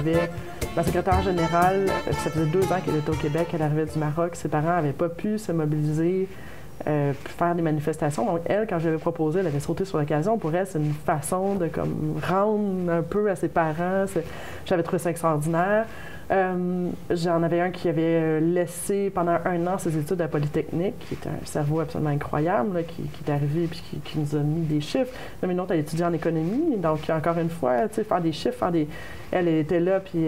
avait la secrétaire générale, ça faisait 2 ans qu'elle était au Québec, elle arrivait du Maroc, ses parents n'avaient pas pu se mobiliser, puis faire des manifestations. Donc elle, quand je l'avais proposé, elle avait sauté sur l'occasion. Pour elle, c'est une façon de comme, rendre un peu à ses parents. J'avais trouvé ça extraordinaire. J'en avais un qui avait laissé pendant 1 an ses études à Polytechnique, qui était un cerveau absolument incroyable, là, qui est arrivé et qui nous a mis des chiffres. Même une autre, elle étudiait en économie, donc encore une fois, faire des chiffres, Elle était là, puis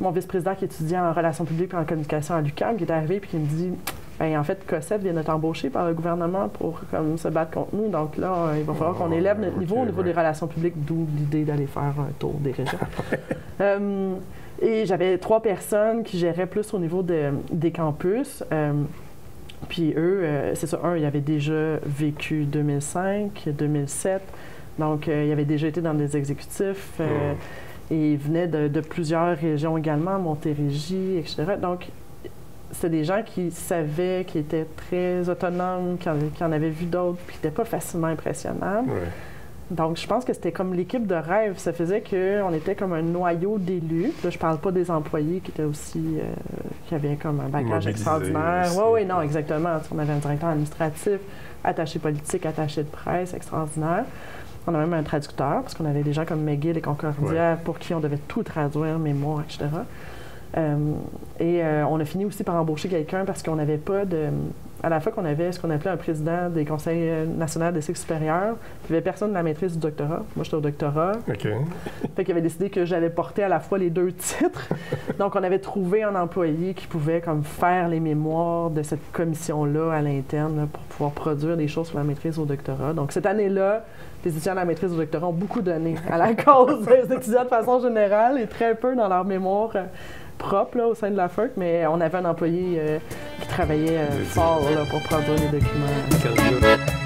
mon vice-président qui étudiait en relations publiques et en communication à l'UQAM, qui est arrivé puis qui me dit ben, en fait, COSEP vient d'être embauché par le gouvernement pour comme, se battre contre nous. Donc là, il va falloir qu'on élève notre niveau au niveau des relations publiques, d'où l'idée d'aller faire un tour des régions. Et j'avais 3 personnes qui géraient plus au niveau des campus. Puis eux, c'est ça, un, ils avaient déjà vécu 2005, 2007. Donc, ils avaient déjà été dans des exécutifs. Et ils venaient de plusieurs régions également, Montérégie, etc. Donc, c'était des gens qui savaient, qui étaient très autonomes, qui en avaient vu d'autres, puis qui n'étaient pas facilement impressionnables. Ouais. Donc, je pense que c'était comme l'équipe de rêve. Ça faisait qu'on était comme un noyau d'élus. Là, je parle pas des employés qui étaient aussi... qui avaient comme un bagage extraordinaire. Oui, non, exactement. On avait un directeur administratif, attaché politique, attaché de presse, extraordinaire. On a même un traducteur, parce qu'on avait des gens comme McGill et Concordia pour qui on devait tout traduire, mémoire, etc. On a fini aussi par embaucher quelqu'un parce qu'on n'avait pas de... À la fois qu'on avait ce qu'on appelait un président des conseils nationaux des cycles supérieurs, il n'y avait personne de la maîtrise du doctorat. Moi, j'étais au doctorat. OK. Fait qu'il avait décidé que j'allais porter à la fois les 2 titres. Donc, on avait trouvé un employé qui pouvait comme faire les mémoires de cette commission-là à l'interne là, pour pouvoir produire des choses sur la maîtrise au doctorat. Donc, cette année-là, les étudiants de la maîtrise au doctorat ont beaucoup donné à la cause des étudiants de façon générale et très peu dans leur mémoire propre là, au sein de la FERC, mais on avait un employé qui travaillait fort là, pour produire les documents.